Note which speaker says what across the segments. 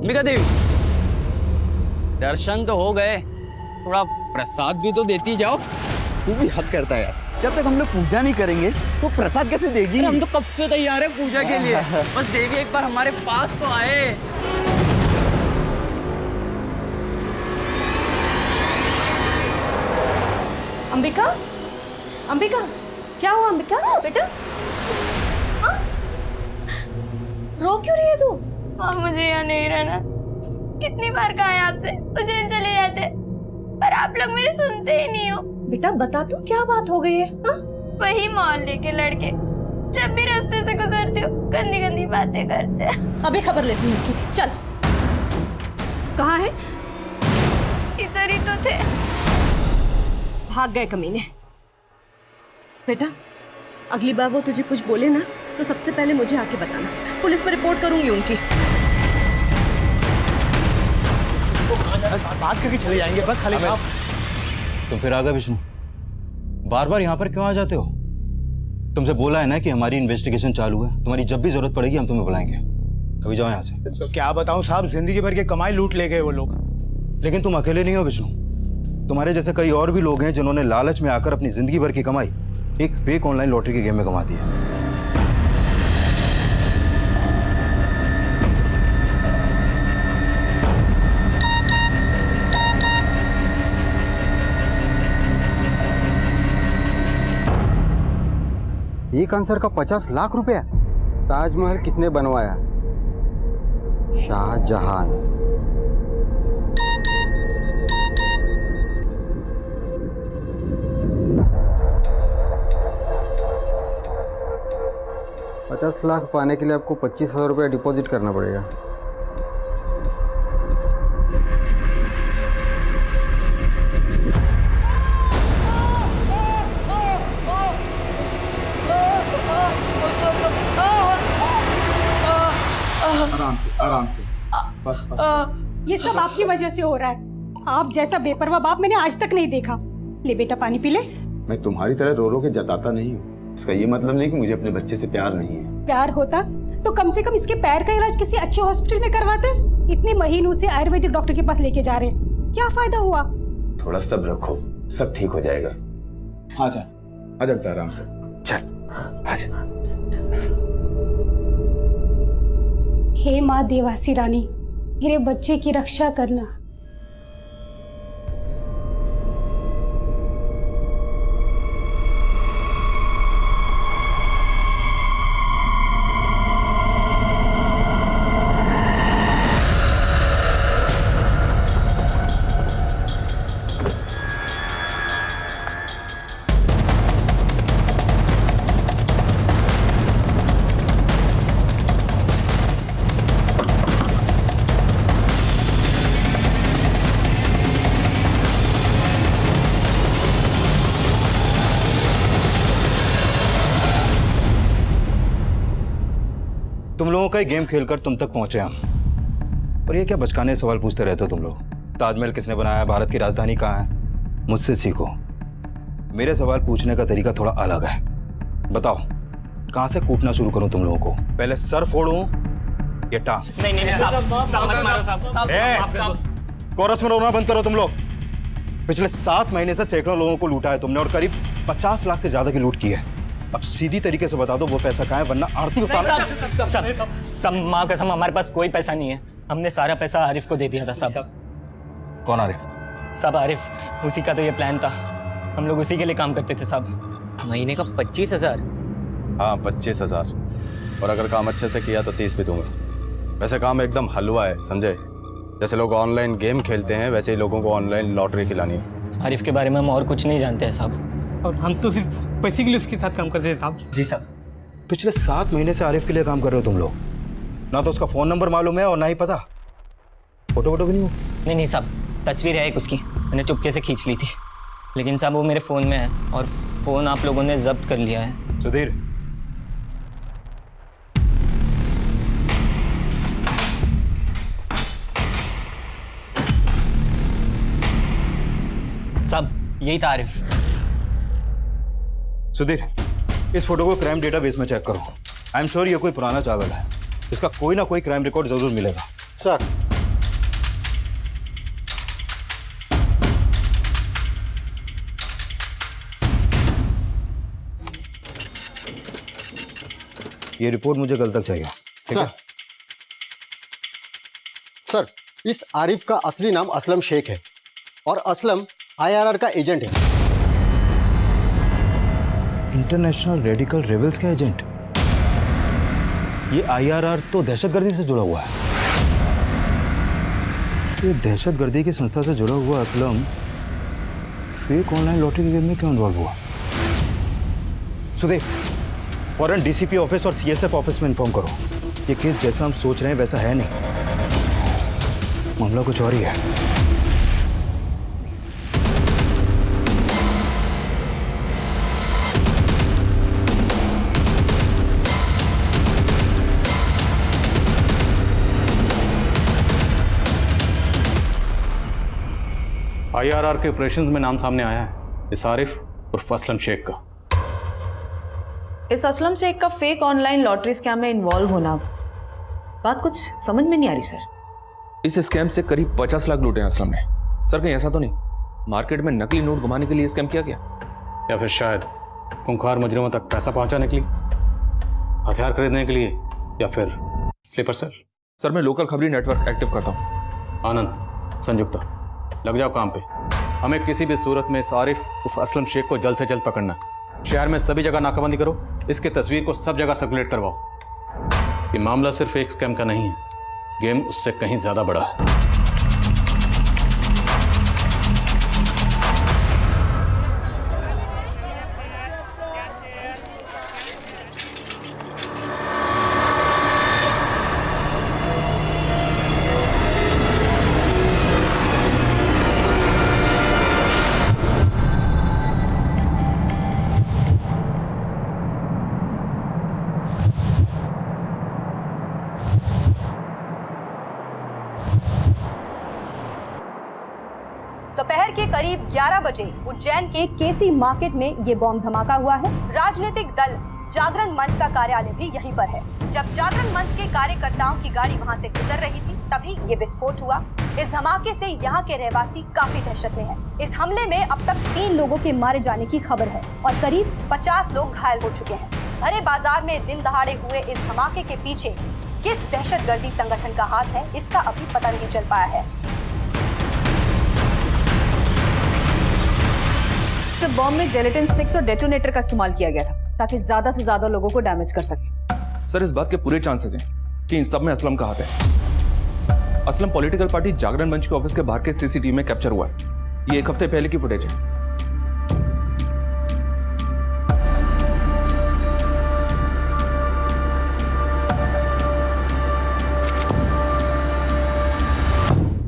Speaker 1: अंबिका देवी, दर्शन तो हो गए, थोड़ा प्रसाद भी तो देती जाओ।
Speaker 2: तू भी हद करता है यार, जब तक हम लोग पूजा नहीं करेंगे तो प्रसाद कैसे देगी?
Speaker 1: हम तो कब से तैयार है पूजा के लिए, बस देवी एक बार हमारे पास तो आए।
Speaker 3: अंबिका, अंबिका, क्या हुआ अंबिका बेटा? हाँ? रो क्यों रही है तू?
Speaker 4: मुझे यहाँ नहीं रहना। कितनी बार कहा है आपसे उज्जैन चले जाते, पर आप लोग मेरी सुनते ही नहीं हो।
Speaker 3: बेटा बता तू, क्या बात हो गई है? हाँ?
Speaker 4: वही मोहल्ले के लड़के जब भी रास्ते से गुजरती हूँ गंदी गंदी बातें करते हैं।
Speaker 3: अभी खबर लेती हूँ उनकी। चल, कहाँ है?
Speaker 4: इधर ही तो थे।
Speaker 3: भाग गए कमीने। बेटा अगली बार वो तुझे कुछ बोले ना तो सबसे पहले मुझे आके बताना, पुलिस में रिपोर्ट करूंगी उनकी।
Speaker 2: बात करके चले जाएंगे बस खाली साहब।
Speaker 5: तुम फिर आ गए विष्णु, बार बार यहाँ पर क्यों आ जाते हो? तुमसे बोला है ना कि हमारी इन्वेस्टिगेशन चालू है, तुम्हारी जब भी जरूरत पड़ेगी हम तुम्हें बुलाएंगे। अभी जाओ यहाँ से।
Speaker 2: तो क्या बताऊं साहब, जिंदगी भर की कमाई लूट ले गए वो लोग।
Speaker 5: लेकिन तुम अकेले नहीं हो विष्णु, तुम्हारे जैसे कई और भी लोग हैं जिन्होंने लालच में आकर अपनी जिंदगी भर की कमाई एक फेक ऑनलाइन लॉटरी के गेम में कमा दी है।
Speaker 6: एक आंसर का 50 लाख रुपया। ताजमहल किसने बनवाया? शाहजहां। $50 लाख पाने के लिए आपको 25,000 रुपया डिपॉजिट करना पड़ेगा।
Speaker 2: आराम से बस।
Speaker 7: ये सब आपकी वजह से हो रहा है। आप जैसा बेपरवाह बाप मैंने आज तक नहीं देखा। ले बेटा पानी पी ले।
Speaker 8: मैं तुम्हारी तरह रो रो के जताता नहीं हूँ। इसका ये मतलब नहीं कि मुझे अपने बच्चे से प्यार नहीं है।
Speaker 7: प्यार होता तो कम से कम इसके पैर का इलाज किसी अच्छे हॉस्पिटल में करवाते। इतने महीनों से आयुर्वेदिक डॉक्टर के पास लेके जा रहे हैं, क्या फायदा हुआ?
Speaker 8: थोड़ा सब्र रखो, सब ठीक हो जाएगा। आजा बेटा आराम से। चल आजा।
Speaker 7: हे माँ देवासी रानी, मेरे बच्चे की रक्षा करना।
Speaker 5: तुम लोगों का ही गेम खेलकर तुम तक पहुंचे हम। और ये क्या बचकाने सवाल पूछते रहते हो तुम लोग? ताजमहल किसने बनाया, भारत की राजधानी कहाँ है? मुझसे सीखो, मेरे सवाल पूछने का तरीका थोड़ा अलग है। बताओ कहाँ से कूटना शुरू करूं तुम लोगों को? पहले सर फोड़ूं या टांग?
Speaker 1: नहीं साहब मत मारो साहब।
Speaker 5: कोरस में रोना बंद करो तुम लोग। पिछले 7 महीने से सैकड़ों लोगों को लूटा है तुमने और करीब 50 लाख से ज्यादा की लूट की है। अब सीधी तरीके से बता दो वो पैसा कहाँ है, वरना आरती उतार।
Speaker 1: सब माँ कसम हमारे पास कोई पैसा नहीं है। हमने सारा पैसा आरिफ को दे दिया था साहब।
Speaker 5: कौन आरिफ?
Speaker 1: साहब आरिफ, उसी का तो ये प्लान था। हम लोग उसी के लिए काम करते थे साहब। महीने का 25,000?
Speaker 8: हाँ 25,000, और अगर काम अच्छे से किया तो 30 भी दूंगा। वैसे काम एकदम हलवा है, समझे? जैसे लोग ऑनलाइन गेम खेलते हैं वैसे ही लोगों को ऑनलाइन लॉटरी खिलानी है।
Speaker 1: आरिफ के बारे में हम और कुछ नहीं जानते हैं साहब।
Speaker 9: और हम तो सिर्फ पैसे के लिए उसके साथ काम करते थे साहब।
Speaker 1: जी साहब।
Speaker 5: पिछले 7 महीने से आरिफ के लिए काम कर रहे हो तुम लोग। ना तो उसका फोन नंबर मालूम है और ना ही पता। फोटो भी नहीं?
Speaker 1: नहीं साहब, तस्वीर है एक उसकी, मैंने चुपके से खींच ली थी। लेकिन साहब वो मेरे फ़ोन में है और फ़ोन आप लोगों ने जब्त कर लिया है।
Speaker 5: सुधीर,
Speaker 1: साहब यही था आरिफ।
Speaker 5: सुधीर, इस फोटो को क्राइम डेटाबेस में चेक करो। आई एम श्योर ये कोई पुराना चावल है। इसका कोई ना कोई क्राइम रिकॉर्ड जरूर मिलेगा।
Speaker 6: सर
Speaker 5: ये रिपोर्ट मुझे कल तक चाहिए। ठीक है?
Speaker 6: सर, इस आरिफ का असली नाम असलम शेख है और असलम IRR का एजेंट है।
Speaker 5: इंटरनेशनल रेडिकल रेबल्स का एजेंट? ये IRR तो दहशतगर्दी से जुड़ा हुआ है। ये दहशतगर्दी की संस्था से जुड़ा हुआ असलम फेक ऑनलाइन लॉटरी के गेम में क्यों इन्वॉल्व हुआ? सुदेव, फौरन DCP ऑफिस और CSF ऑफिस में इन्फॉर्म करो। ये केस जैसा हम सोच रहे हैं वैसा है नहीं, मामला कुछ और ही है।
Speaker 8: IRR के ऑपरेशंस में नाम सामने आया है इस आरिफ उर्फ असलम शेख का।
Speaker 10: इस असलम शेख का फेक ऑनलाइन लॉटरी स्कैम में इन्वॉल्व होना, बात कुछ समझ में नहीं आ रही सर।
Speaker 11: इस स्कैम से करीब 50 लाख लूटे हैं असलम ने। सर कहीं ऐसा तो नहीं मार्केट में नकली नोट घुमाने के लिए स्कैम किया गया,
Speaker 8: या फिर शायद खूंखार मुजरिमों तक पैसा पहुंचाने के लिए, हथियार खरीदने के लिए, या फिर स्लीपर सेल।
Speaker 11: सर मैं लोकल खबरी नेटवर्क एक्टिव करता हूँ।
Speaker 8: आनंद, संयुक्ता, लग जाओ काम पे। हमें किसी भी सूरत में इस आरिफ उर्फ असलम शेख को जल्द से जल्द पकड़ना है। शहर में सभी जगह नाकाबंदी करो, इसकी तस्वीर को सब जगह सर्कुलेट करवाओ। ये मामला सिर्फ एक स्कैम का नहीं है, गेम उससे कहीं ज्यादा बड़ा है।
Speaker 12: दोपहर के करीब 11 बजे उज्जैन के केसी मार्केट में ये बॉम्ब धमाका हुआ है। राजनीतिक दल जागरण मंच का कार्यालय भी यहीं पर है। जब जागरण मंच के कार्यकर्ताओं की गाड़ी वहां से गुजर रही थी तभी ये विस्फोट हुआ। इस धमाके से यहाँ के रहवासी काफी दहशत में हैं। इस हमले में अब तक 3 लोगों के मारे जाने की खबर है और करीब 50 लोग घायल हो चुके हैं। भरे बाजार में दिन दहाड़े हुए इस धमाके के पीछे किस दहशतगर्दी संगठन का हाथ है, इसका अभी पता नहीं चल पाया है।
Speaker 10: सर बॉम्ब में जेलेटिन स्टिक्स और डेटोनेटर का इस्तेमाल किया गया था ताकि ज्यादा से ज्यादा लोगों को डैमेज कर सके।
Speaker 11: सर इस बात के पूरे चांसेस हैं कि इन सब में असलम का हाथ है। असलम पॉलिटिकल पार्टी जागरण मंच के ऑफिस के बाहर के CCTV में कैप्चर हुआ है। ये 1 हफ्ते पहले की फुटेज है।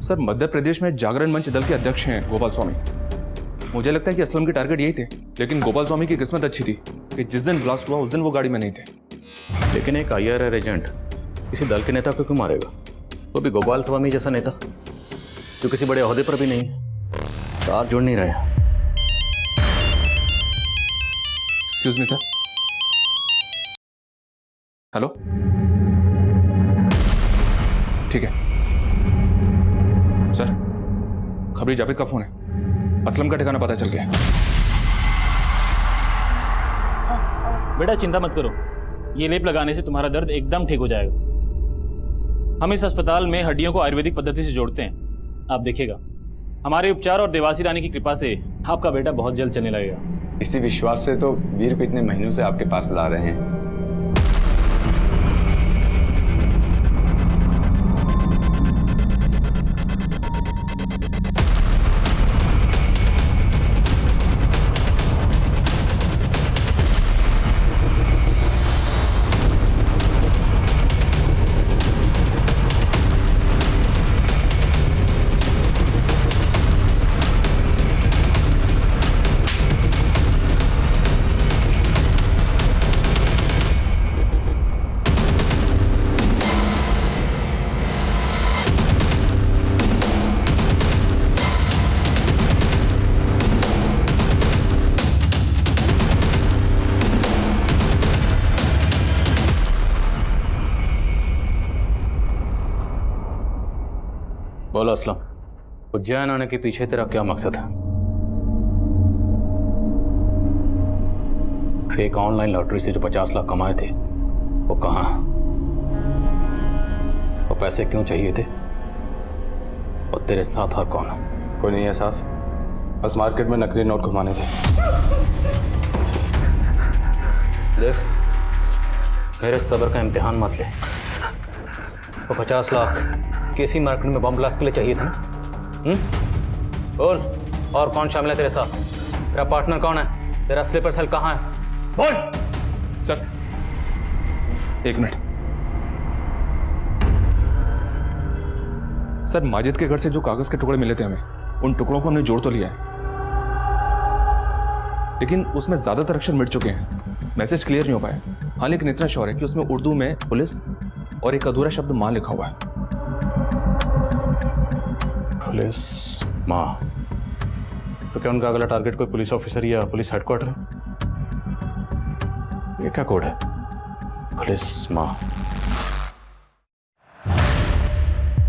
Speaker 11: सर मध्य प्रदेश में जागरण मंच दल के अध्यक्ष हैं गोपाल स्वामी। मुझे लगता है कि असलम के टारगेट यही थे, लेकिन गोपाल स्वामी की किस्मत अच्छी थी कि जिस दिन ब्लास्ट हुआ उस दिन वो गाड़ी में नहीं थे।
Speaker 8: लेकिन एक IRR एजेंट किसी दल के नेता को क्यों मारेगा, वो भी गोपाल स्वामी जैसा नेता जो किसी बड़े ओहदे पर भी नहीं है। तार जुड़ नहीं रहे।
Speaker 11: Excuse me sir. हेलो, ठीक है सर। खबरी जावेद का फोन है, असलम का ठिकाना पता चल गया।
Speaker 13: बेटा चिंता मत करो, ये लेप लगाने से तुम्हारा दर्द एकदम ठीक हो जाएगा। हम इस अस्पताल में हड्डियों को आयुर्वेदिक पद्धति से जोड़ते हैं। आप देखिएगा हमारे उपचार और देवासी रानी की कृपा से आपका बेटा बहुत जल्द चलने लगेगा।
Speaker 8: इसी विश्वास से तो वीर को इतने महीनों से आपके पास ला रहे हैं। बोलो असलम, उज्जैन आने के पीछे तेरा क्या मकसद है? फेक ऑनलाइन लॉटरी से जो 50 लाख कमाए थे वो कहाँ है? वो पैसे क्यों चाहिए थे? और तेरे साथ और कौन है?
Speaker 11: कोई नहीं है साहब, बस मार्केट में नकली नोट घुमाने थे।
Speaker 8: देख, मेरे सब्र का इम्तिहान मत ले। वो 50 लाख केसी मार्केट में बम ब्लास्ट के लिए चाहिए था ना? बोल, और कौन शामिल है तेरे साथ? तेरा पार्टनर कौन है? तेरा स्लीपर सेल कहाँ है? बोल।
Speaker 11: सर, एक मिनट। सर, माजिद के घर से जो कागज के टुकड़े मिले थे हमें, उन टुकड़ों को हमने जोड़ तो लिया है, लेकिन उसमें ज्यादातर अक्षर मिट चुके हैं। मैसेज क्लियर नहीं हो पाया। हाँ, लेकिन इतना श्योर है कि उसमें उर्दू में पुलिस और एक अधूरा शब्द मां लिखा हुआ है।
Speaker 8: पुलिस मां? तो क्या उनका अगला टारगेट कोई पुलिस ऑफिसर या पुलिस हेडक्वार्टर है? ये क्या कोड है? पुलिस मां।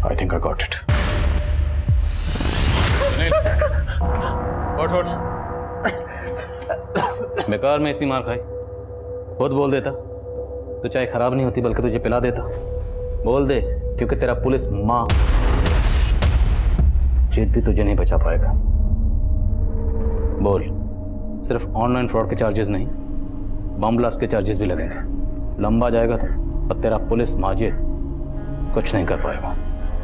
Speaker 8: I think I got it. बेकार में इतनी मार खाई। खुद बोल देता तो चाय खराब नहीं होती, बल्कि तुझे पिला देता। बोल दे, क्योंकि तेरा पुलिस मां जीत भी तुझे नहीं बचा पाएगा। बोल, सिर्फ ऑनलाइन फ्रॉड के चार्जेस नहीं, बम ब्लास्ट के चार्जेस भी लगेंगे। लंबा जाएगा तो, और तेरा पुलिस माजिद कुछ नहीं कर पाएगा।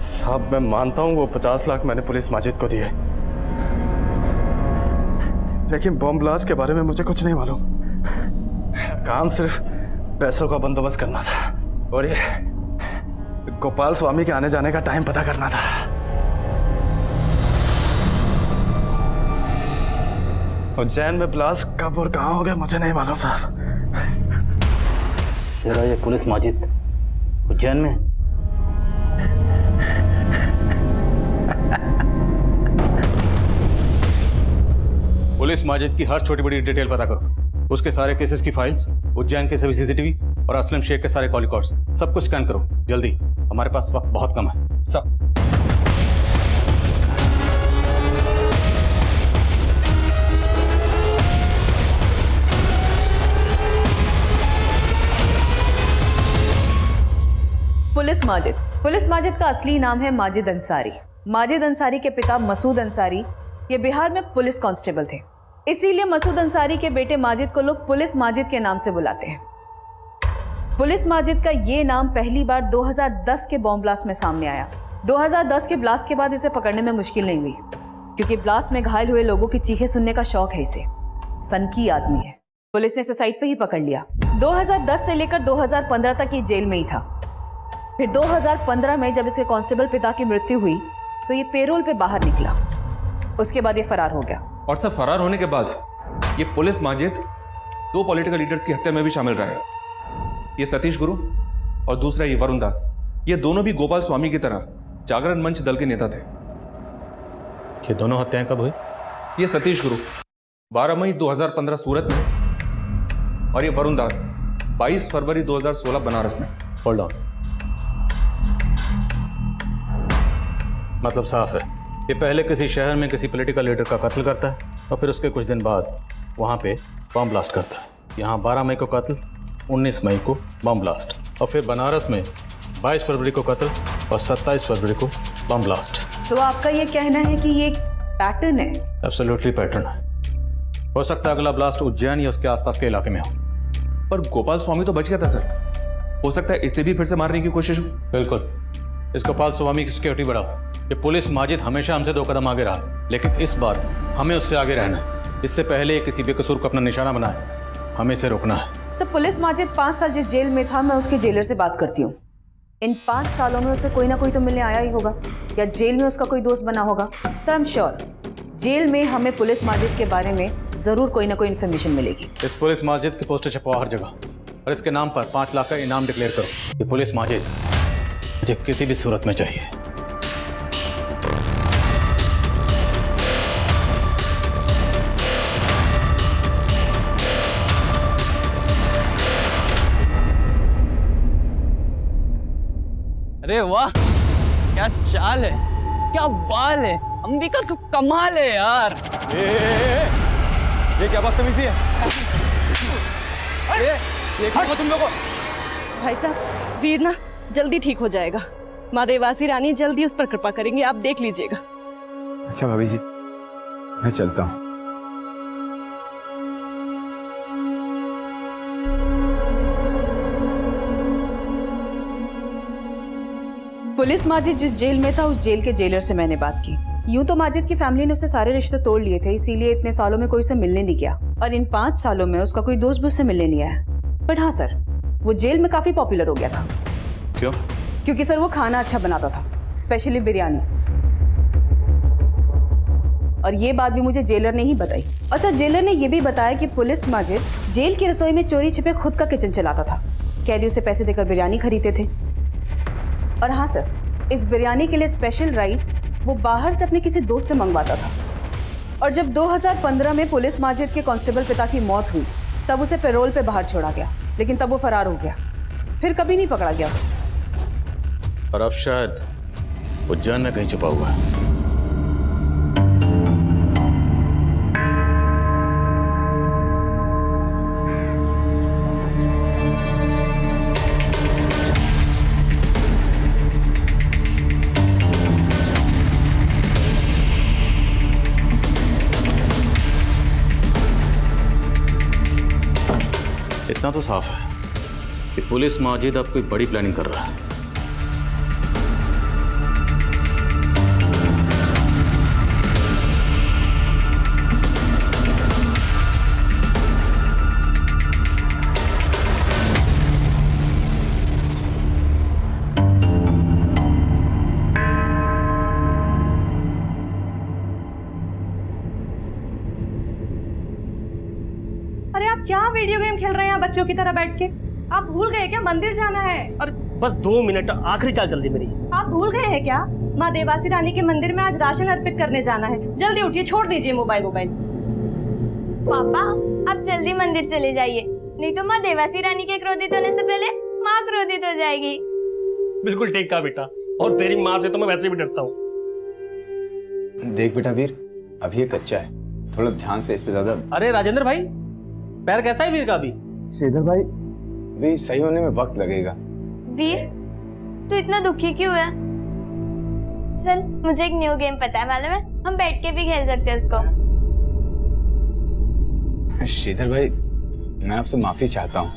Speaker 11: साहब, मैं मानता हूँ वो 50 लाख मैंने पुलिस माजिद को दिए, लेकिन बम ब्लास्ट के बारे में मुझे कुछ नहीं मालूम। काम सिर्फ पैसों का बंदोबस्त करना था, और ये गोपाल स्वामी के आने जाने का टाइम पता करना था। उज्जैन में ब्लास्ट कब और कहाँ हो गया मुझे नहीं मालूम साहब।
Speaker 8: तेरा ये पुलिस माजिद उज्जैन में? पुलिस माजिद की हर छोटी बड़ी डिटेल पता करो। उसके सारे केसेस की फाइल्स, उज्जैन के सभी सीसीटीवी और असलम शेख के सारे कॉल रिकॉर्ड्स, सब कुछ स्कैन करो जल्दी। हमारे पास वक्त बहुत कम है। सब
Speaker 10: पुलिस माजिद का असली नाम है माजिद अंसारी। माजिद अंसारी के पिता मसूद अंसारी ये बिहार में पुलिस कांस्टेबल थे, इसीलिए मसूद अंसारी के बेटे माजिद को लोग पुलिस माजिद के नाम से बुलाते हैं। पुलिस माजिद का ये नाम पहली बार 2010 के बॉम्ब ब्लास्ट में सामने आया। 2010 के ब्लास्ट के बाद इसे पकड़ने में मुश्किल नहीं हुई, क्योंकि ब्लास्ट में घायल हुए लोगों की चीखें सुनने का शौक है इसे। सनकी आदमी है। पुलिस ने इसे साइट पे ही पकड़ लिया। 2010 से लेकर 2015 तक ये जेल में ही था। फिर 2015 में जब इसके कांस्टेबल पिता की मृत्यु हुई तो ये पेरोल पे बाहर निकला। उसके बाद ये फरार हो गया।
Speaker 11: और सब फरार होने के बाद ये पुलिस माजिद 2 पॉलिटिकल लीडर्स की हत्या में भी शामिल रहा है। ये सतीश गुरु और दूसरा ये वरुण दास। ये दोनों भी गोपाल स्वामी की तरह जागरण मंच दल के नेता थे।
Speaker 8: ये दोनों हत्याएं कब हुई?
Speaker 11: ये सतीश गुरु 12 मई 2015 सूरत में, और ये वरुण दास 22 फरवरी 2016 बनारस में।
Speaker 8: होल्ड ऑन, मतलब साफ है, ये पहले किसी शहर में किसी पॉलिटिकल लीडर का कत्ल करता है और फिर उसके कुछ दिन बाद वहाँ पे बम ब्लास्ट करता है। यहाँ 12 मई को कत्ल, 19 मई को बम ब्लास्ट, और फिर बनारस में 22 फरवरी को कत्ल और 27 फरवरी को बम ब्लास्ट।
Speaker 10: तो आपका ये कहना है कि ये पैटर्न है?
Speaker 8: एब्सोल्युटली पैटर्न है। हो सकता है अगला ब्लास्ट उज्जैन या उसके आसपास के इलाके में हो।
Speaker 11: पर गोपाल स्वामी तो बच गया था सर, हो सकता है इसे भी फिर से मारने की कोशिश हो।
Speaker 8: बिल्कुल, इस गोपाल स्वामी की सिक्योरिटी बढ़ाओ। ये पुलिस माजिद हमेशा हमसे 2 कदम आगे रहा, लेकिन इस बार हमें उससे आगे रहना है। इससे पहले किसी बेकसूर को अपना निशाना बनाए, हमें इसे रोकना है।
Speaker 10: सर, पुलिस माजिद 5 साल जिस जेल में था, मैं उसके जेलर से बात करती हूँ। इन 5 सालों में उसे कोई ना कोई तो मिलने आया ही होगा, या जेल में उसका कोई दोस्त बना होगा। Sir, I am sure jail में हमें पुलिस माजिद के बारे में जरूर कोई ना कोई इन्फॉर्मेशन मिलेगी।
Speaker 8: इस पुलिस माजिद की पोस्टर छपवाओ हर जगह, और इसके नाम पर 5 लाख का इनाम डिक्लेयर करो। ये पुलिस माजिद मुझे किसी भी सूरत में चाहिए।
Speaker 1: अरे वाह, क्या चाल है, क्या बाल है, अंबिका तू कमाल है यार।
Speaker 11: ये क्या बदतमीजी है?
Speaker 1: ये क्या तुम लोगों को?
Speaker 3: भाई साहब, वीर ना जल्दी ठीक हो जाएगा। माँ देवासी रानी जल्दी उस पर कृपा करेंगे, आप देख लीजिएगा।
Speaker 14: अच्छा भाभी जी, मैं चलता हूँ।
Speaker 10: पुलिस माजिद जिस जेल में था उस जेल के जेलर से मैंने बात की। यूं तो माजिद की फैमिली ने उससे सारे रिश्ते तोड़ लिए थे, इसीलिए इतने सालों में कोई उसे मिलने नहीं गया और इन 5 सालों में उसका कोई दोस्त भी उससे मिलने नहीं आया। बट हाँ सर, वो जेल में काफी पॉपुलर हो गया था।
Speaker 8: क्यों?
Speaker 10: क्योंकि सर वो खाना अच्छा बनाता था, स्पेशली बिरयानी। और ये बात भी मुझे जेलर ने ही बताई। और सर जेलर ने ये भी बताया कि पुलिस माजिद जेल की रसोई में चोरी छिपे खुद का किचन चलाता था। कैदी उसे पैसे देकर बिरयानी खरीदते थे। और हाँ सर, इस बिरयानी के लिए स्पेशल राइस वो बाहर से अपने किसी दोस्त से मंगवाता था। और जब 2015 में पुलिस माजिद के कांस्टेबल पिता की मौत हुई तब उसे पैरोल पे बाहर छोड़ा गया, लेकिन तब वो फरार हो गया, फिर कभी नहीं पकड़ा गया।
Speaker 8: और अब शायद उज्जैन में कहीं छुपा हुआ है। इतना तो साफ है कि पुलिस माजिद अब कोई बड़ी प्लानिंग कर रहा है।
Speaker 3: अरे आप क्या वीडियो गेम खेल रहे हैं बच्चों की तरह बैठ के? आप भूल गए क्या मंदिर जाना है?
Speaker 9: अरे बस 2 मिनट, आखिरी चाल चल रही मेरी।
Speaker 3: आप भूल गए हैं क्या? माँ देवासी रानी के मंदिर में आज राशन अर्पित करने जाना है। जल्दी उठिए, छोड़ दीजिए मोबाइल।
Speaker 4: पापा आप जल्दी मंदिर चले जाइए, नहीं तो माँ देवासी रानी के क्रोधित होने से पहले माँ क्रोधित हो जाएगी।
Speaker 9: बिल्कुल ठीक कहा बेटा, और तेरी माँ से तो मैं वैसे भी डरता हूँ।
Speaker 14: देख बेटा वीर, अभी ये कच्चा है, थोड़ा ध्यान से इस पे ज्यादा।
Speaker 9: अरे राजेंद्र भाई, पैर कैसा है वीर का अभी?
Speaker 14: श्रीधर भाई, अभी सही होने में वक्त लगेगा।
Speaker 4: वीर तू इतना दुखी क्यों है? चल मुझे एक न्यू गेम पता है, मालूम है? हम बैठ के भी खेल सकते हैं उसको।
Speaker 14: श्रीधर भाई, मैं आपसे माफी चाहता हूँ।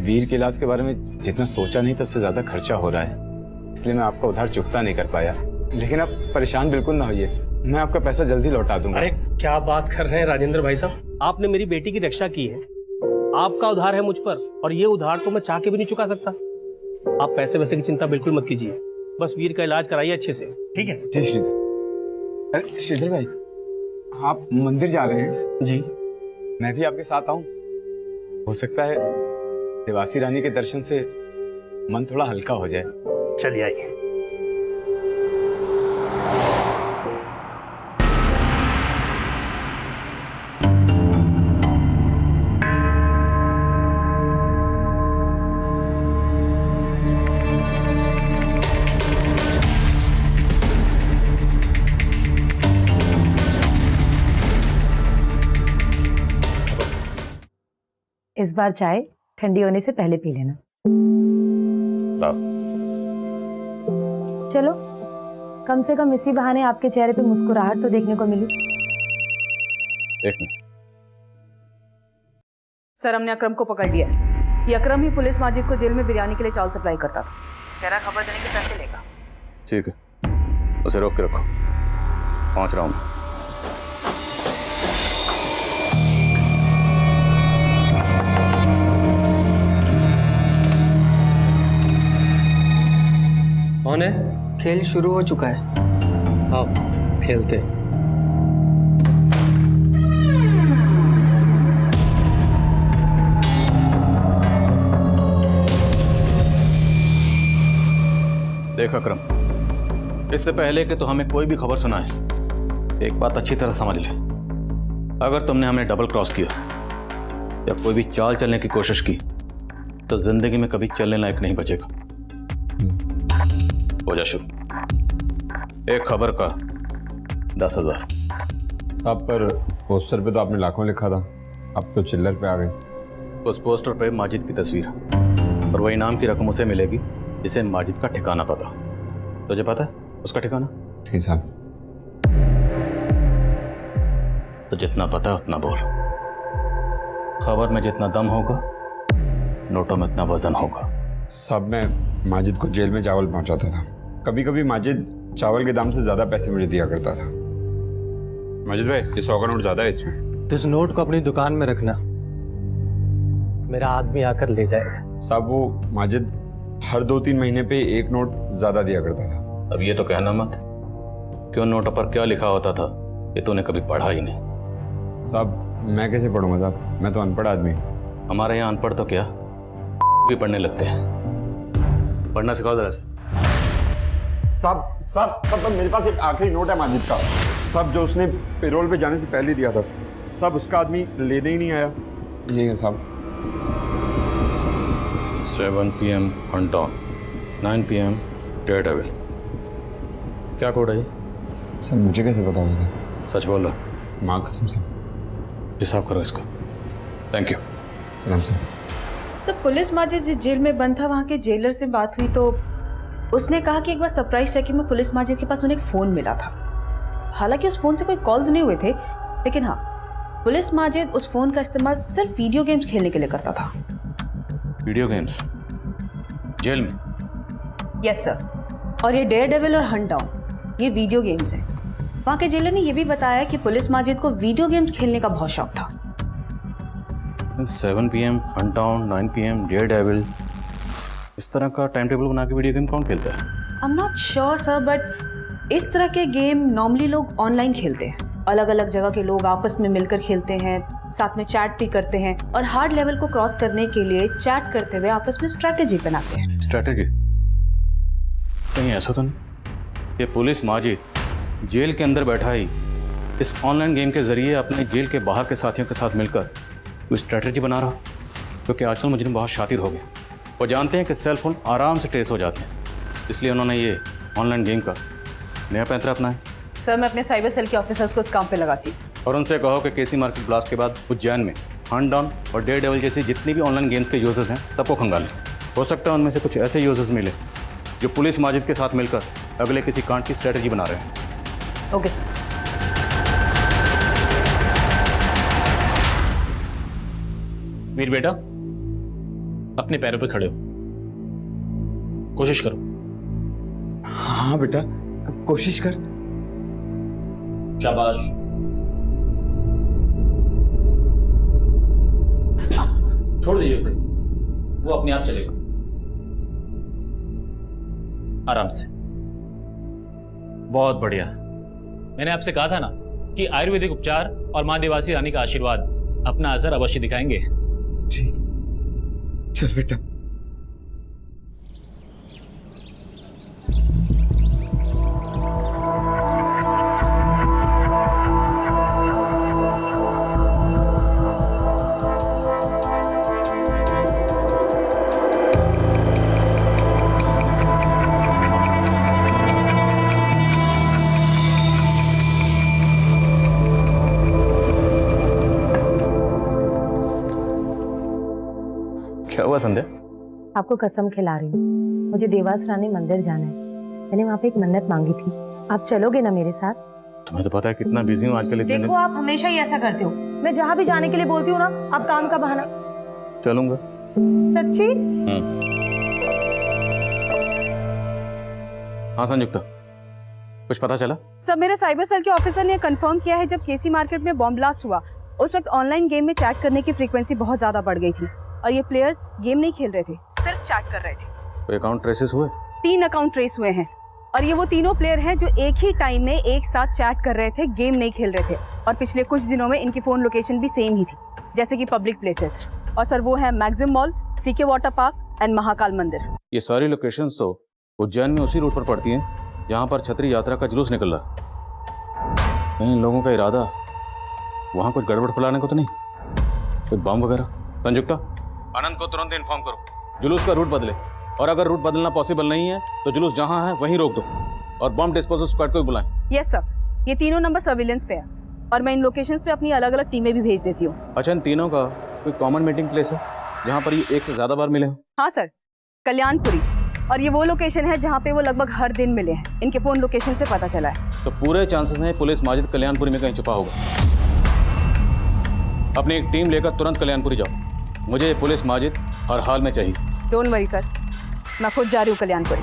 Speaker 14: वीर के इलाज के बारे में जितना सोचा नहीं था उससे ज्यादा खर्चा हो रहा है, इसलिए मैं आपका उधार चुकता नहीं कर पाया। लेकिन आप परेशान बिल्कुल ना होइए, मैं आपका पैसा जल्दी लौटा दूंगा।
Speaker 9: अरे क्या बात कर रहे हैं राजेंद्र भाई साहब, आपने मेरी बेटी की रक्षा की है, आपका उधार है मुझ पर, और ये उधार तो मैं चाह के भी नहीं चुका सकता। आप पैसे वैसे की चिंता बिल्कुल मत कीजिए, बस वीर का इलाज कराइए अच्छे से, ठीक है?
Speaker 14: जी श्रीधर। अरे श्रीधर भाई, आप मंदिर जा रहे हैं?
Speaker 9: जी।
Speaker 14: मैं भी आपके साथ आऊं? हो सकता है देवासी रानी के दर्शन से मन थोड़ा हल्का हो जाए।
Speaker 9: चलिए आइए।
Speaker 15: इस बार चाय ठंडी होने से पहले पी लेना। चलो, कम से कम इसी बहाने आपके चेहरे पे मुस्कुराहट तो देखने को मिली।
Speaker 10: सर हमने अकरम को पकड़ लिया। ये अकरम ही पुलिस माजिद को जेल में बिरयानी के लिए चावल सप्लाई करता था। कह रहा खबर देने के पैसे लेगा।
Speaker 8: ठीक है, उसे रोक के रखो, पहुंच रहा हूं मैं।
Speaker 9: कौन है?
Speaker 16: खेल शुरू हो चुका है।
Speaker 9: हाँ खेलते।
Speaker 8: देख अकरम, इससे पहले कि तो हमें कोई भी खबर सुनाए, एक बात अच्छी तरह समझ ले। अगर तुमने हमें डबल क्रॉस किया या कोई भी चाल चलने की कोशिश की तो जिंदगी में कभी चलने लायक नहीं बचेगा। हो जा शुरू। एक खबर का 10,000।
Speaker 14: साहब, पर पोस्टर पे तो आपने लाखों लिखा था, अब तो चिल्लर पे आ गए।
Speaker 8: उस पोस्टर पे माजिद की तस्वीर है। और वही नाम की रकम उसे मिलेगी जिसे माजिद का ठिकाना पता। तुझे पता है उसका ठिकाना?
Speaker 14: ठीक साहब।
Speaker 8: तो जितना पता है उतना बोल। खबर में जितना दम होगा नोटों में इतना वजन होगा।
Speaker 14: साहब मैं माजिद को जेल में चावल पहुंचाता था। कभी कभी माजिद चावल के दाम से ज्यादा पैसे मुझे दिया करता था। माजिद भाई ये 100 का नोट ज्यादा है इसमें।
Speaker 16: इस नोट को अपनी दुकान में रखना, मेरा आदमी आकर ले जाएगा।
Speaker 14: साहब वो माजिद हर 2-3 महीने पे एक नोट ज्यादा दिया करता था।
Speaker 8: अब ये तो कहना मत क्यों नोट पर क्या लिखा होता था ये तूने कभी पढ़ा ही नहीं।
Speaker 14: साहब मैं कैसे पढ़ूंगा साहब, मैं तो अनपढ़ आदमी हूँ।
Speaker 8: हमारे यहाँ अनपढ़ तो क्या भी पढ़ने लगते हैं। पढ़ना सिखाओ जरा से।
Speaker 14: साहब मेरे पास एक आखिरी नोट है माजिद का साहब, जो उसने पेरोल पे जाने से पहले दिया था साहब। उसका आदमी लेने ही नहीं आया। ये है साहब।
Speaker 8: 7 PM hunt down, 9 PM Daredevil। क्या कोड है ये?
Speaker 14: सर मुझे कैसे पता होगा?
Speaker 8: सच बोल रहा?
Speaker 14: माँ कसम साहब।
Speaker 8: हिसाब करो इसका। Thank you.
Speaker 14: सलाम सर।
Speaker 10: सर पुलिस माजिद जिस जेल में बंद था वहाँ के जेलर से बात हुई तो उसने कहा कि एक बार सरप्राइज चेकिंग में पुलिस माजिद के पास उन्हें एक फ़ोन मिला था। हालांकि उस फ़ोन से कोई कॉल्स नहीं हुए थे, लेकिन हाँ पुलिस माजिद उस फ़ोन का इस्तेमाल सिर्फ वीडियो गेम्स खेलने के लिए करता था।
Speaker 8: वीडियो गेम्स जेल में?
Speaker 10: Yes sir. और ये डेयर डेविल और हंट डाउन ये वीडियो गेम्स हैं। वहाँ के जेलर ने यह भी बताया कि पुलिस माजिद को वीडियो गेम्स खेलने का बहुत शौक था।
Speaker 8: 7 PM hunt down, 9 PM Daredevil, इस तरह का टाइम टेबल बना के वीडियो गेम कौन खेलता है?
Speaker 10: I am not sure sir, but इस तरह के गेम नॉर्मली लोग ऑनलाइन खेलते हैं। अलग अलग जगह के लोग आपस में मिलकर खेलते हैं, साथ में चैट भी करते हैं और हार्ड लेवल को क्रॉस करने के लिए चैट करते हुए आपस में स्ट्रैटेजी बनाते हैं।
Speaker 8: स्ट्रैटेजी? कहीं ऐसा तो नहीं ये पुलिस माजिद जेल के अंदर बैठा ही इस ऑनलाइन गेम के जरिए अपने जेल के बाहर के साथियों के साथ मिलकर कोई स्ट्रैटेजी बना रहा? क्योंकि आजकल मुजरिम बहुत शातिर हो गए। वो जानते हैं कि सेल फोन आराम से ट्रेस हो जाते हैं, इसलिए उन्होंने ये ऑनलाइन गेम का नया पैंतरा अपनाया।
Speaker 10: सर मैं अपने साइबर सेल के ऑफिसर्स को इस काम पे लगाती हूँ।
Speaker 8: और उनसे कहो कि केसी मार्केट ब्लास्ट के बाद उज्जैन में हंट डाउन और डेयर डेविल जैसी जितनी भी ऑनलाइन गेम्स के यूजर्स हैं सबको खंगालें। हो सकता है उनमें से कुछ ऐसे यूजर्स मिले जो पुलिस माजिद के साथ मिलकर अगले किसी कांड की स्ट्रैटेजी बना रहे हैं।
Speaker 10: Okay sir.
Speaker 13: वीर बेटा अपने पैरों पे खड़े हो, कोशिश करो।
Speaker 14: हाँ बेटा कोशिश कर।
Speaker 13: शाबाश। छोड़ दीजिए उसे, वो अपने आप चलेगा। आराम से। बहुत बढ़िया। मैंने आपसे कहा था ना कि आयुर्वेदिक उपचार और मां देवासी रानी का आशीर्वाद अपना असर अवश्य दिखाएंगे।
Speaker 14: जी चल बेटा।
Speaker 8: क्या हुआ संध्या?
Speaker 15: आपको कसम खिला रही हूँ, मुझे देवास रानी मंदिर जाना है। मैंने वहाँ पे एक मन्नत मांगी थी, आप चलोगे ना मेरे साथ?
Speaker 8: तुम्हें तो पता है कितना बिजी हूँ आजकल।
Speaker 15: देखो आप हमेशा ही ऐसा करते हो, मैं जहाँ भी जाने के लिए बोलती हूँ ना आप काम का बहाना।
Speaker 8: चलूंगा।
Speaker 15: सच्ची?
Speaker 8: हाँ संयुक्ता कुछ पता चला?
Speaker 10: सर मेरे साइबर सेल के ऑफिसर ने कंफर्म किया है जब केसी मार्केट में बॉम्ब ब्लास्ट हुआ उस वक्त ऑनलाइन गेम में चैट करने की फ्रीक्वेंसी बहुत ज्यादा बढ़ गई थी और ये प्लेयर्स गेम नहीं खेल रहे थे, सिर्फ चैट कर रहे थे।
Speaker 8: कोई अकाउंट ट्रेसेस हुए?
Speaker 10: 3 अकाउंट ट्रेस हुए हैं और ये वो तीनों प्लेयर हैं जो एक ही टाइम में एक साथ चैट कर रहे थे, गेम नहीं खेल रहे थे। और पिछले कुछ दिनों में इनकी फोन लोकेशन भी सेम ही थी, जैसे कि पब्लिक प्लेसेस। और सर वो है Maxim mall, CK water park and Mahakal मंदिर।
Speaker 8: ये सारी लोकेशन तो उज्जैन में उसी रूट पर पड़ती हैं जहाँ पर छतरी यात्रा का जुलूस निकल रहा। कहीं इन लोगों का इरादा वहाँ कुछ गड़बड़ फैलाने को तो नहीं, कोई बम वगैरह? संयुक्ता आनंद को तुरंत इन्फॉर्म करो, जुलूस का रूट बदले, और अगर रूट बदलना पॉसिबल नहीं है तो जुलूस जहाँ है वहीं रोक दो और बम डिस्पोजल स्क्वाड को भी बुलाएं।
Speaker 10: यस सर, ये तीनों नंबर सर्विलेंस पे है और मैं इन लोकेशंस पे अपनी अलग अलग टीमें भी भेज देती हूँ।
Speaker 8: अच्छा इन तीनों का कोई कॉमन मीटिंग प्लेस है? जहाँ पर ये एक से ज़्यादा बार मिले हो?
Speaker 10: हाँ सर, कल्याणपुरी। और ये वो लोकेशन है जहाँ पे वो लगभग हर दिन मिले हैं। इनके फ़ोन लोकेशन से पता चला है।
Speaker 8: तो पूरे चांसेस हैं पुलिस माजिद कल्याणपुरी में कहीं छुपा होगा। अपनी एक टीम लेकर तुरंत कल्याणपुरी जाओ। मुझे पुलिस माजिद हर हाल में चाहिए।
Speaker 10: डोंट वरी सर, मैं खुद जा रही हूँ कल्याणपुरी।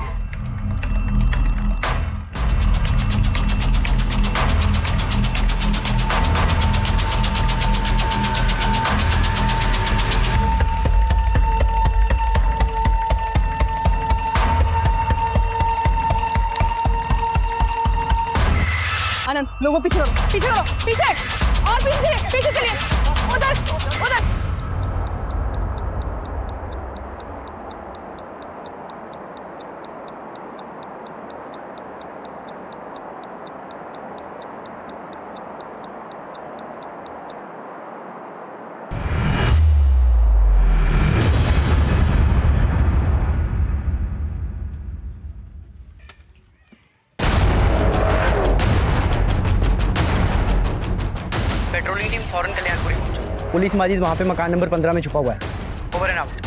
Speaker 10: आनंद, लोगों पीछे करो, पीछे करो, पीछे और पीछे, पीछे चलिए, उधर उधर।
Speaker 17: पेट्रोलिंग टीम फौरन कल्याणपुरी पहुंचो।
Speaker 16: पुलिस माजिद वहाँ पे मकान नंबर 15 में छुपा हुआ है।
Speaker 17: Over and out.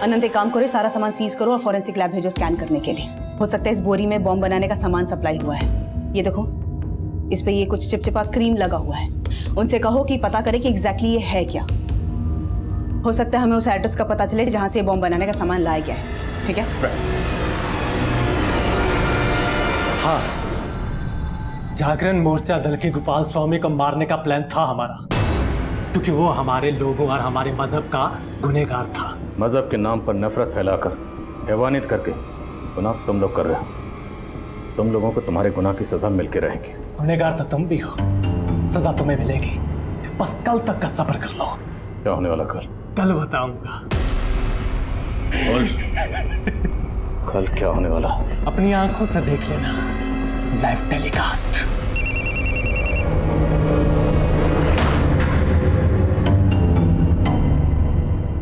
Speaker 10: अनंत, एक काम करो, सारा सामान सीज करो और फॉरेंसिक लैब भेजो स्कैन करने के लिए। हो सकता है इस बोरी में बॉम्ब बनाने का सामान सप्लाई हुआ है। ये देखो, इस पे ये कुछ चिपचिपा क्रीम लगा हुआ है। उनसे कहो कि पता करे कि एग्जैक्टली ये है क्या। हो सकता है हमें उस एड्रेस का पता चले जहां से ये बॉम्ब बनाने का सामान लाया गया है। ठीक है?
Speaker 16: हाँ, जागरण मोर्चा दल के गोपाल स्वामी को मारने का प्लान था हमारा, क्योंकि वो हमारे लोगों और हमारे मजहब का गुनहगार था।
Speaker 8: मजहब के नाम पर नफरत फैलाकर, हैवानियत करके गुनाह तुम लोग कर रहे हो। तुम लोगों को तुम्हारे गुनाह की सजा मिल के रहेगी।
Speaker 16: गुनहगार तो तुम भी हो, सजा तुम्हें मिलेगी। बस कल तक का सब्र कर लो।
Speaker 8: क्या होने वाला कल?
Speaker 16: कल बताऊंगा।
Speaker 8: कल क्या होने वाला?
Speaker 16: अपनी आंखों से देख लेना, लाइव टेलीकास्ट।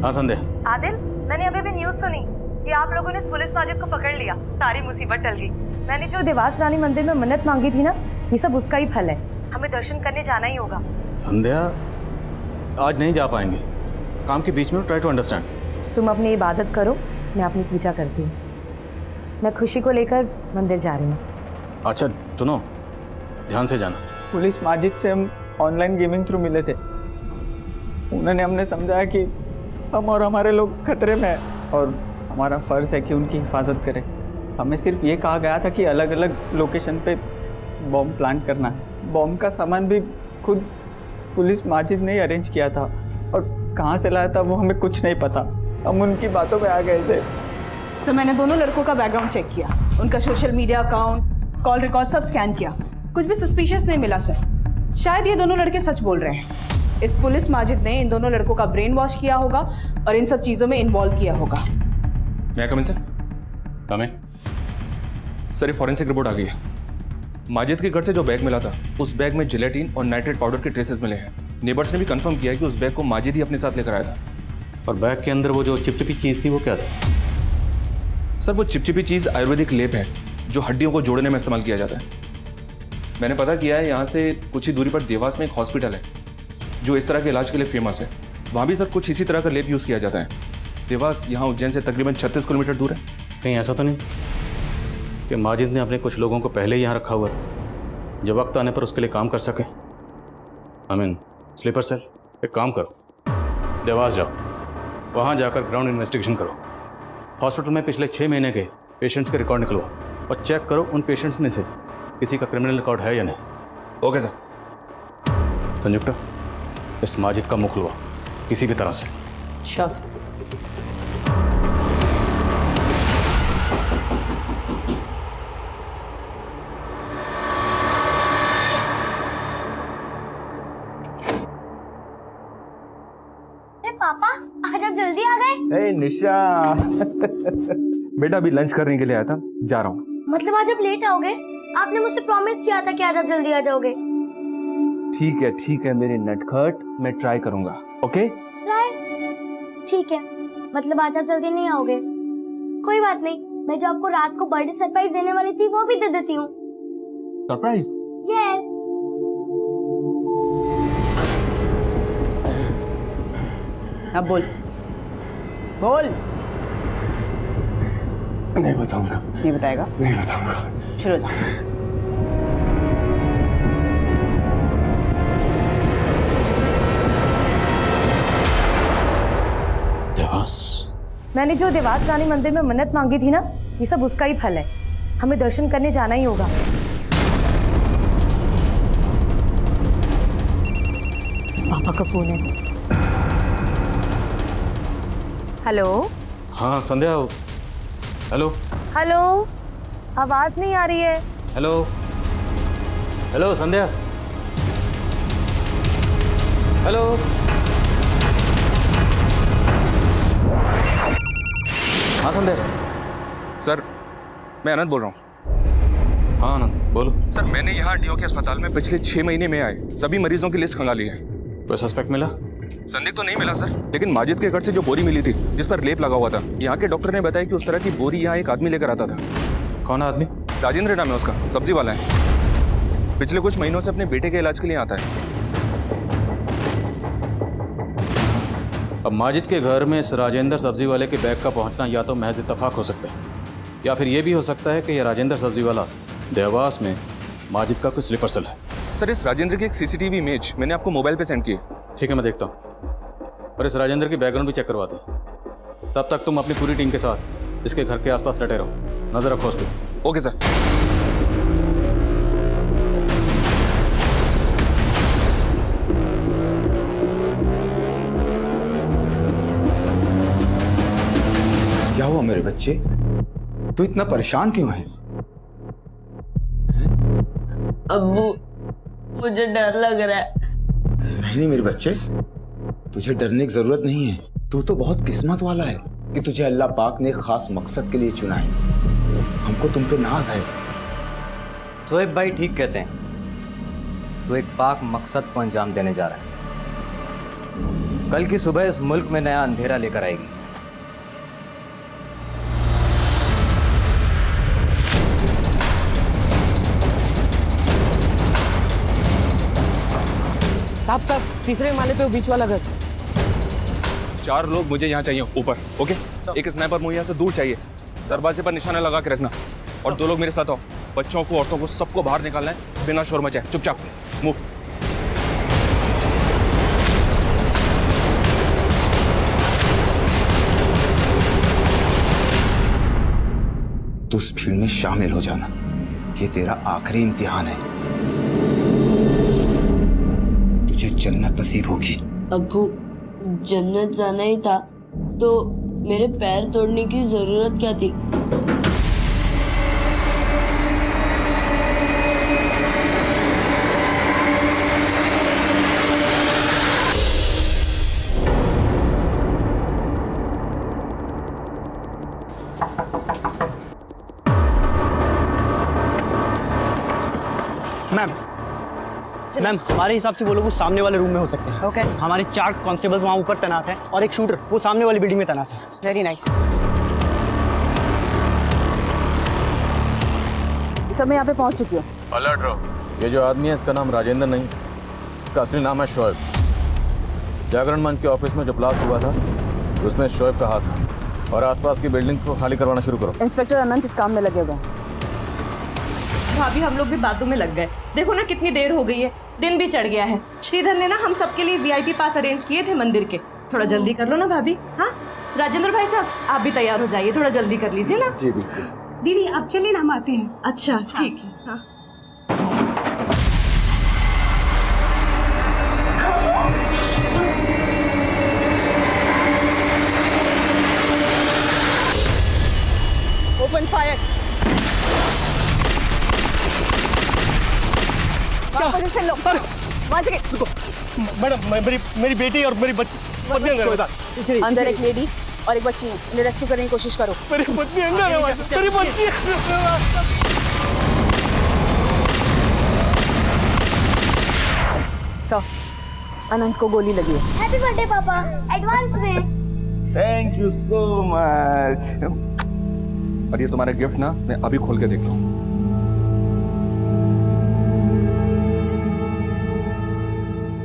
Speaker 8: हाँ संध्या।
Speaker 10: आदिल, मैंने अभी भी न्यूज़ सुनी कि आप लोगों ने इस पुलिस माजिद को पकड़ लिया। सारी मुसीबत टल गई। मैंने जो देवास रानी मंदिर में मन्नत मांगी थी ना, ये सब उसका ही फल है। हमें दर्शन करने जाना ही होगा।
Speaker 8: संध्या, आज नहीं जा पाएंगे। काम के बीच में ट्राई टू अंडरस्टैंड।
Speaker 15: तुम अपनी इबादत करो, मैं अपनी पूजा करती हूँ। मैं खुशी को लेकर मंदिर जा रही हूँ।
Speaker 8: अच्छा सुनो, ध्यान से जाना।
Speaker 18: पुलिस माजिद से हम ऑनलाइन गेमिंग थ्रू मिले थे। उन्होंने हमने समझाया कि हम और हमारे लोग खतरे में हैं और हमारा फ़र्ज़ है कि उनकी हिफाजत करें। हमें सिर्फ ये कहा गया था कि अलग अलग लोकेशन पे बॉम्ब प्लान करना है। बॉम्ब का सामान भी खुद पुलिस माजिद ने ही अरेंज किया था और कहाँ से लाया था वो हमें कुछ नहीं पता। हम उनकी बातों में आ गए थे।
Speaker 10: सर, मैंने दोनों लड़कों का बैकग्राउंड चेक किया, उनका social media account, call record सब स्कैन किया। कुछ भी सस्पिशियस नहीं मिला सर। शायद ये दोनों लड़के सच बोल रहे हैं। इस पुलिस माजिद ने इन दोनों लड़कों का ब्रेन वॉश किया होगा और इन सब चीज़ों में इन्वॉल्व किया होगा।
Speaker 11: मैं कम इन सर? सर, ये फॉरेंसिक रिपोर्ट आ गई है। माजिद के घर से जो बैग मिला था, उस बैग में जिलेटिन और नाइट्रेट पाउडर के ट्रेसेस मिले हैं। नेबर्स ने भी कंफर्म किया कि उस बैग को माजिद ही अपने साथ लेकर आया था।
Speaker 8: और बैग के अंदर वो जो चिपचिपी चीज़ थी वो क्या था?
Speaker 11: सर, वो चिपचिपी चीज़ आयुर्वेदिक लेप है जो हड्डियों को जोड़ने में इस्तेमाल किया जाता है। मैंने पता किया है, यहाँ से कुछ ही दूरी पर देवास में एक हॉस्पिटल है जो इस तरह के इलाज के लिए फेमस है। वहाँ भी सर कुछ इसी तरह का लेप यूज़ किया जाता है। देवास यहाँ उज्जैन से तकरीबन 36 किलोमीटर दूर है।
Speaker 8: कहीं ऐसा तो नहीं कि माजिद ने अपने कुछ लोगों को पहले ही यहाँ रखा हुआ था, जब वक्त आने पर उसके लिए काम कर सके? Sleeper cell. एक काम करो, देवास जाओ, वहाँ जाकर ग्राउंड इन्वेस्टिगेशन करो। हॉस्पिटल में पिछले 6 महीने के पेशेंट्स के रिकॉर्ड निकलवाओ और चेक करो उन पेशेंट्स में से किसी का क्रिमिनल रिकॉर्ड है या नहीं।
Speaker 11: Okay sir.
Speaker 8: संयुक्ता, इस माजिद का मुंह खुलवा किसी भी तरह से।
Speaker 10: Sure sir.
Speaker 4: पापा आज आप जल्दी आ गए।
Speaker 11: ए निशा बेटा अभी लंच करने के लिए आया था, जा रहा हूँ।
Speaker 4: मतलब आज आप लेट आओगे? आपने मुझसे प्रॉमिस किया था कि आज आप जल्दी आ जाओगे।
Speaker 11: ठीक है मेरे नटखट, मैं ट्राई करूंगा। Okay
Speaker 4: try? ठीक है, मतलब आज आप जल्दी नहीं आओगे। कोई बात नहीं, मैं जो आपको रात को बर्थडे सरप्राइज देने वाली थी वो भी दे देती हूँ।
Speaker 11: सरप्राइज?
Speaker 4: यस।
Speaker 10: अब बोल बोल।
Speaker 18: नहीं बताऊंगा।
Speaker 10: नहीं बताएगा?
Speaker 18: नहीं बताऊंगा।
Speaker 10: शुरू हो जाओ।
Speaker 13: देवास,
Speaker 15: मैंने जो देवास रानी मंदिर में मन्नत मांगी थी ना, ये सब उसका ही फल है। हमें दर्शन करने जाना ही होगा। पापा का फोन है। हेलो।
Speaker 8: हाँ संध्या। हेलो
Speaker 15: हेलो, आवाज नहीं आ रही है।
Speaker 8: हेलो हेलो संध्या। हेलो। हाँ संध्या।
Speaker 11: सर मैं आनंद बोल रहा हूँ।
Speaker 8: हाँ आनंद बोलो।
Speaker 11: सर मैंने यहाँ डीओ के अस्पताल में पिछले 6 महीने में आए सभी मरीजों की लिस्ट खंगाली है।
Speaker 8: कोई सस्पेक्ट मिला?
Speaker 11: संदिग्ध तो नहीं मिला सर, लेकिन माजिद के घर से जो बोरी मिली थी जिस पर लेप लगा हुआ था, यहाँ के डॉक्टर ने बताया कि उस तरह की बोरी यहाँ एक आदमी लेकर आता था।
Speaker 8: कौन आदमी?
Speaker 11: राजेंद्र नाम है उसका, सब्जी वाला है। पिछले कुछ महीनों से अपने बेटे के इलाज के लिए आता है।
Speaker 8: अब माजिद के घर में इस राजेंद्र सब्जी वाले के बैग का पहुंचना या तो महज इत्तफाक हो सकता है, या फिर यह भी हो सकता है कि यह राजेंद्र सब्जी वाला देवास में माजिद का कोई स्लीपर सेल है।
Speaker 11: सर इस राजेंद्र की एक सीसीटीवी इमेज मैंने आपको मोबाइल पे सेंड की है।
Speaker 8: ठीक है मैं देखता हूँ, और इस राजेंद्र की बैकग्राउंड भी चेक करवाते हैं। तब तक तुम अपनी पूरी टीम के साथ इसके घर के आसपास डटे रहो, नजर रखो उस पर।
Speaker 11: Okay sir.
Speaker 5: क्या हुआ मेरे बच्चे, तू इतना परेशान क्यों है?
Speaker 19: अब्बू मुझे डर लग रहा है।
Speaker 5: नहीं मेरे बच्चे, तुझे डरने की जरूरत नहीं है। तू तो बहुत किस्मत वाला है कि तुझे अल्लाह पाक ने खास मकसद के लिए चुना है। हमको तुम पे नाज है।
Speaker 20: शोएब भाई ठीक कहते हैं, तो एक पाक मकसद को अंजाम देने जा रहा है। कल की सुबह इस मुल्क में नया अंधेरा लेकर आएगी।
Speaker 17: साहब तीसरे माले पे बीच वाला घर।
Speaker 11: 4 लोग मुझे यहाँ चाहिए ऊपर। ओके, एक स्नाइपर मुझे यहाँ से दूर चाहिए। दरवाजे पर निशाना लगा के रखना, और 2 लोग मेरे साथ आओ। बच्चों को, औरतों को, सबको बाहर निकालना है बिना शोर मचाए। चुपचाप मूव।
Speaker 5: तू उस भीड़ में शामिल हो जाना, ये तेरा आखिरी इम्तिहान है। तुझे जन्नत नसीब होगी।
Speaker 19: अब्बू जन्नत जाना ही था तो मेरे पैर तोड़ने की जरूरत क्या थी?
Speaker 17: मैम हमारे हिसाब से वो लोग उस सामने वाले रूम में हो सकते हैं।
Speaker 10: ओके।
Speaker 17: हमारे 4 कांस्टेबल्स वहाँ ऊपर तैनात हैं और एक शूटर वो सामने वाली बिल्डिंग में तैनात है।
Speaker 10: Very nice. सब मैं यहाँ पे पहुँच चुकी हूँ।
Speaker 8: अलर्ट रहो। ये जो आदमी है इसका नाम राजेंद्र नहीं, इसका असली नाम है शोएब। जागरण मंच के ऑफिस में जो ब्लास्ट हुआ था उसमें शोएब का हाथ था, और आसपास की बिल्डिंग को खाली करवाना शुरू करो।
Speaker 10: इंस्पेक्टर अनंत इस काम में लगे हुए हैं।
Speaker 3: भाभी हम लोग भी बातों में लग गए। देखो ना कितनी देर हो गई है, दिन भी चढ़ गया है। श्रीधर ने ना हम सबके लिए वीआईपी पास अरेंज किए थे मंदिर के। थोड़ा जल्दी कर लो ना भाभी। हाँ राजेंद्र भाई साहब आप भी तैयार हो जाइए, थोड़ा जल्दी कर लीजिए ना।
Speaker 5: जी बिल्कुल।
Speaker 7: दीदी अब चलिए ना, हम आते हैं।
Speaker 3: अच्छा ठीक है। हाँ
Speaker 10: पोजीशन लो। वहाँ से
Speaker 9: मैडम मेरी बेटी और मेरी बच्ची
Speaker 10: अंदर एक लेडी और एक बच्ची है, इन्हें रेस्क्यू करने की कोशिश करो।
Speaker 9: मेरी पत्नी अंदर है, मेरी बच्ची।
Speaker 10: सर, अनंत को गोली लगी है।
Speaker 4: हैप्पी बर्थडे पापा, एडवांस में।
Speaker 11: Thank you so much. और ये तुम्हारा गिफ्ट ना, मैं अभी खोल के देख लूँ।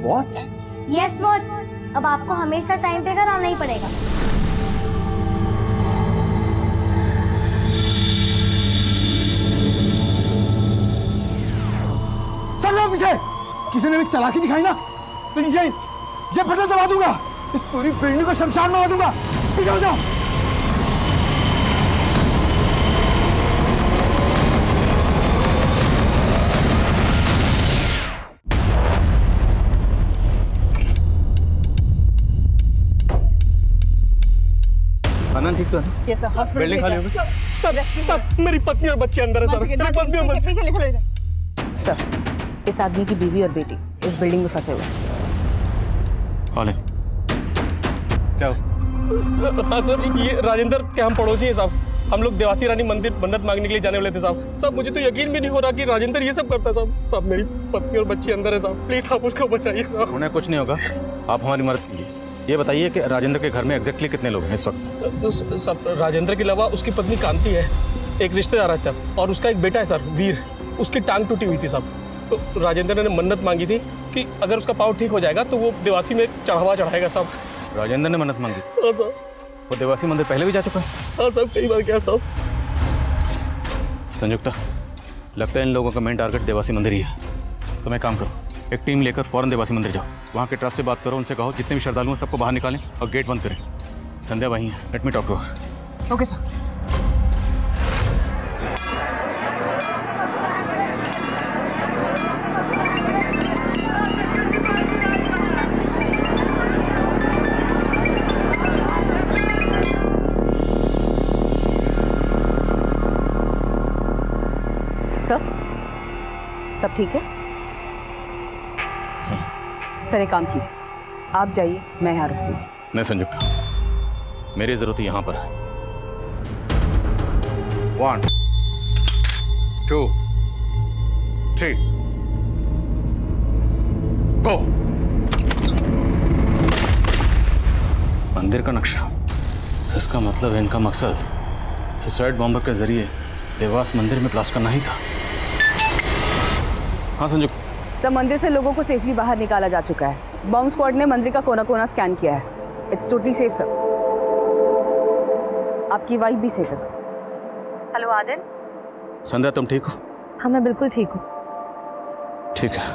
Speaker 11: वॉच?
Speaker 4: Yes watch. अब आपको हमेशा टाइम पे घर आना ही पड़ेगा।
Speaker 2: चल जाओ पीछे। किसी ने भी चालाकी दिखाई ना तो ये बटन दबा दूंगा, इस पूरी बिल्डिंग को शमशान में दूंगा। पीछे हो जाओ।
Speaker 8: आनंद ठीक तो है?
Speaker 10: यस सर, हॉस्पिटल
Speaker 9: बिल्डिंग खाली होगी। सर मेरी पत्नी और बच्ची अंदर है सर। मेरी पत्नी और बच्ची।
Speaker 10: पीछे ले चलो। सर, इस आदमी की बीवी और बेटी इस बिल्डिंग में फंसे हुए हैं।
Speaker 8: कौन है? क्या हो?
Speaker 9: हाँ सर, ये राजेंद्र के हम पड़ोसी हैं साहब। हम लोग देवासी रानी मंदिर मन्नत मांगने के लिए जाने वाले थे साहब। साहब मुझे तो यकीन भी नहीं हो रहा कि राजेंद्र ये सब करता है साहब। साहब मेरी पत्नी और बच्ची अंदर है साहब, प्लीज आप उसको बचाइए साहब।
Speaker 8: उन्हें कुछ नहीं होगा, आप हमारी मदद कीजिए। ये बताइए कि राजेंद्र के घर में एग्जैक्टली कितने लोग हैं इस वक्त?
Speaker 9: सब राजेंद्र के अलावा उसकी पत्नी कांति है, एक रिश्तेदार है सर, और उसका एक बेटा है सर वीर। उसकी टांग टूटी हुई थी साहब, तो राजेंद्र ने मन्नत मांगी थी कि अगर उसका पाँव ठीक हो जाएगा तो वो देवासी में चढ़ावा चढ़ाएगा साहब।
Speaker 8: राजेंद्र ने मन्नत मांगी?
Speaker 9: हाँ साहब।
Speaker 8: वो देवासी मंदिर पहले भी जा चुका है?
Speaker 9: हाँ साहब, कई बार क्या साहब।
Speaker 8: संयुक्ता, लगता है इन लोगों का मेन टारगेट देवासी मंदिर ही है। तो मैं काम करो, एक टीम लेकर फौरन देवासी मंदिर जाओ, वहाँ के ट्रस्ट से बात करो, उनसे कहो जितने भी श्रद्धालु हैं सबको बाहर निकालें और गेट बंद करें। संध्या वहीं है, let me talk to her.
Speaker 10: Okay sir. Sir, सब ठीक है? सर, एक काम कीजिए, आप जाइए, मैं यहाँ रुकती हूँ।
Speaker 8: नहीं संयुक्ता, मेरी जरूरत यहाँ पर है। 1 2 3 गो। मंदिर का नक्शा, तो इसका मतलब है इनका मकसद सुसाइड बॉम्बर के जरिए देवास मंदिर में ब्लास्ट करना ही था। हाँ संयुक्त।
Speaker 10: सर, मंदिर से लोगों को सेफली बाहर निकाला जा चुका है। बॉम्ब स्क्वाड ने मंदिर का कोना कोना स्कैन किया है। It's totally safe sir. आपकी वाइफ भी सेफ है सर। हेलो आदिल।
Speaker 8: संध्या, तुम ठीक हो?
Speaker 15: हाँ, मैं बिल्कुल ठीक हूँ।
Speaker 8: ठीक है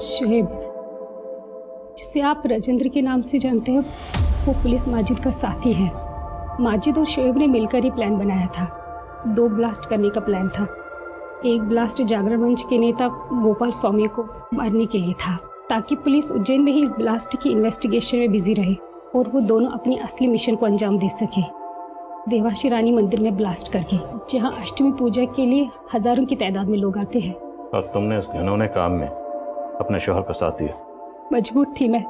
Speaker 7: शोएब, जिसे आप राजेंद्र के नाम से जानते हैं, वो पुलिस माजिद का साथी है। माजिद और शोएब ने मिलकर ही प्लान बनाया था। 2 ब्लास्ट करने का प्लान था। एक ब्लास्ट जागरण मंच के नेता गोपाल स्वामी को मारने के लिए था, ताकि पुलिस उज्जैन में ही इस ब्लास्ट की इन्वेस्टिगेशन में बिजी रहे और वो दोनों अपनी असली मिशन को अंजाम दे सके, देवासी रानी मंदिर में ब्लास्ट करके, जहां अष्टमी पूजा के लिए हजारों की तादाद में लोग आते हैं।
Speaker 8: और तुमने इस घिनौने काम में अपने शोहर का साथ दिया?
Speaker 7: मजबूर थी मैं।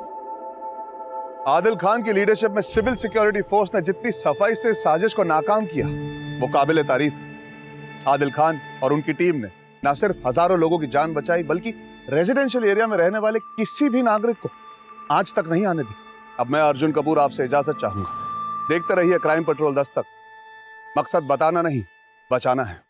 Speaker 21: आदिल खान की लीडरशिप में सिविल सिक्योरिटी फोर्स ने जितनी सफाई से साजिश को नाकाम किया, वो काबिल तारीफ है। आदिल खान और उनकी टीम ने न सिर्फ हजारों लोगों की जान बचाई, बल्कि रेजिडेंशियल एरिया में रहने वाले किसी भी नागरिक को आज तक नहीं आने दी। अब मैं अर्जुन कपूर आपसे इजाजत चाहूंगा। देखते रहिए क्राइम पेट्रोल 10 तक। मकसद बताना नहीं, बचाना है।